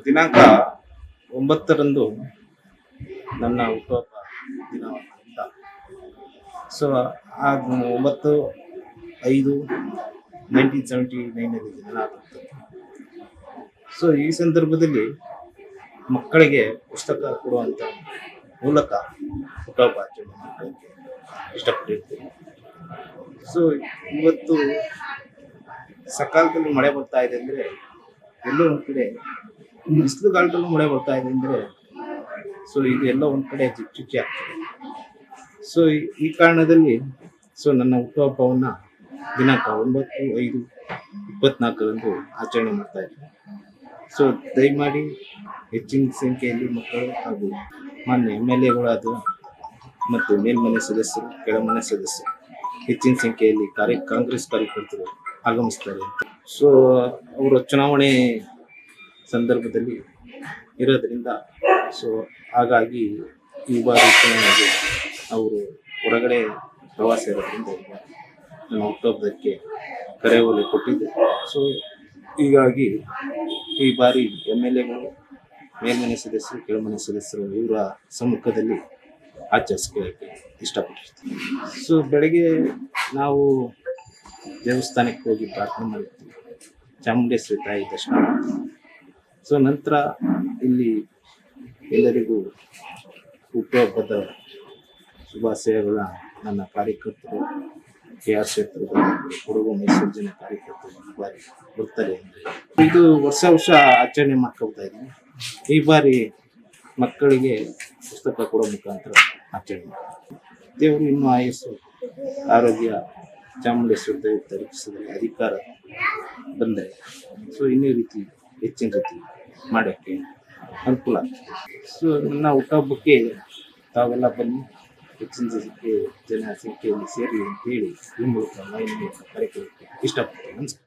ದಿನಾಂಕ 9ರಂದು ನನ್ನ ಹುಟ್ಟುಹಬ್ಬ ದಿನವಾದ್ದರಿಂದ ಸೊ ಆ 9/5/1979 ಜನ ಆಗುತ್ತೆ. ಸೊ ಈ ಸಂದರ್ಭದಲ್ಲಿ ಮಕ್ಕಳಿಗೆ ಪುಸ್ತಕ ಕೊಡುವಂಥ ಮೂಲಕ ಹುಟ್ಟುಹಬ್ಬ ಆಚರಣೆ ಮಾಡೋಕ್ಕೆ ಇಷ್ಟಪಟ್ಟಿರ್ತೀನಿ. ಸೊ ಇವತ್ತು ಸಕಾಲದಲ್ಲಿ ಮಳೆ ಬರ್ತಾ ಇದೆ ಅಂದರೆ ಎಲ್ಲೋ ಒಂದು ಕಡೆ ಬಿಸಿಲುಗಾಲದಲ್ಲೂ ಮಳೆ ಬರ್ತಾ ಇದೆ ಅಂದರೆ ಸೊ ಇದು ಎಲ್ಲ ಒಂದು ಕಡೆ ಚುಚ್ಚಿ ಆಗ್ತದೆ. ಸೊ ಈ ಕಾರಣದಲ್ಲಿ ಸೊ ನನ್ನ ಹುಟ್ಟುಹಬ್ಬವನ್ನು ದಿನಾಂಕ 9/5/24ರಂದು ಆಚರಣೆ ಮಾಡ್ತಾ ಇದ್ದೀನಿ. ಸೊ ದಯಮಾಡಿ ಹೆಚ್ಚಿನ ಸಂಖ್ಯೆಯಲ್ಲಿ ಮಕ್ಕಳು ಹಾಗೂ ಮಾನ್ಯ MLAಗಳಾದ ಮತ್ತು ಮೇಲ್ಮನೆ ಸದಸ್ಯರು, ಕೆಳಮನೆ ಸದಸ್ಯರು ಹೆಚ್ಚಿನ ಸಂಖ್ಯೆಯಲ್ಲಿ ಕಾಂಗ್ರೆಸ್ ಕಾರ್ಯಕರ್ತರು ಆಗಮಿಸ್ತಾರೆ ಅಂತ. ಸೊ ಅವರು ಚುನಾವಣೆ ಸಂದರ್ಭದಲ್ಲಿ ಇರೋದ್ರಿಂದ ಸೊ ಹಾಗಾಗಿ ಈ ಬಾರಿ ಚುನಾವಣೆಗೆ ಅವರು ಹೊರಗಡೆ ಪ್ರವಾಸ ಇರೋದ್ರಿಂದ ನನ್ನ ಹುಟ್ಟುಹಬ್ಬಕ್ಕೆ ಕರೆಯೋಲೆ ಕೊಟ್ಟಿದ್ದೆ. ಸೊ ಹೀಗಾಗಿ ಈ ಬಾರಿ MLAಗಳು, ಮೇಲ್ಮನೆ ಸದಸ್ಯರು, ಕೆಳಮನೆ ಸದಸ್ಯರು ಇವರ ಸಮ್ಮುಖದಲ್ಲಿ ಆಚರಿಸ್ಕೊಳ್ಳೋಕ್ಕೆ ಇಷ್ಟಪಟ್ಟಿರ್ತೀನಿ. ಸೊ ಬೆಳಗ್ಗೆ ನಾವು ದೇವಸ್ಥಾನಕ್ಕೆ ಹೋಗಿ ಪ್ರಾರ್ಥನೆ ಮಾಡಿರ್ತೀವಿ, ಚಾಮುಂಡೇಶ್ವರಿ ತಾಯಿ ದರ್ಶನ ಮಾಡ್ತೀವಿ. ಸೊ ನಂತರ ಇಲ್ಲಿ ಎಲ್ಲರಿಗೂ ಹುಟ್ಟುಹಬ್ಬದ ಶುಭಾಶಯಗಳ ನನ್ನ ಕಾರ್ಯಕರ್ತರು, KR ಕ್ಷೇತ್ರದ ಕೊಡಗು ವಿಸರ್ಜನೆ ಕಾರ್ಯಕರ್ತರು ಈ ಬಾರಿ ಬರ್ತಾರೆ. ಇದು ವರ್ಷ ಆಚರಣೆ ಮಾಡ್ಕೊಳ್ತಾ ಇದ್ದೀನಿ. ಈ ಬಾರಿ ಮಕ್ಕಳಿಗೆ ಪುಸ್ತಕ ಕೊಡೋ ಮುಖಾಂತರ ಆಚರಣೆ ಮಾಡ್ತಾರೆ. ದೇವರು ಇನ್ನೂ ಆಯಸ್ಸು, ಆರೋಗ್ಯ, ಚಾಮುಂಡೇಶ್ವರಿ ದೇವಿ ತಲುಪಿಸಿದರೆ, ಅಧಿಕಾರ ಬಂದರೆ ಸೊ ಇನ್ನೂ ರೀತಿ ಹೆಚ್ಚಿನ ರೀತಿ ಮಾಡೋಕ್ಕೆ ಅನುಕೂಲ ಆಗ್ತದೆ. ಸೊ ನನ್ನ ಹುಟ್ಟುಹಬ್ಬಕ್ಕೆ ತಾವೆಲ್ಲ ಬನ್ನಿ, ಹೆಚ್ಚಿನ ಸಂಖ್ಯೆಯಲ್ಲಿ ಸೇರಿ ಅಂತ ಹೇಳಿ ಈ ಮೂಲಕ ಕಾರ್ಯಕ್ರಮಕ್ಕೆ ಇಷ್ಟಪಡ್ತೀನಿ. ನಮಸ್ಕಾರ.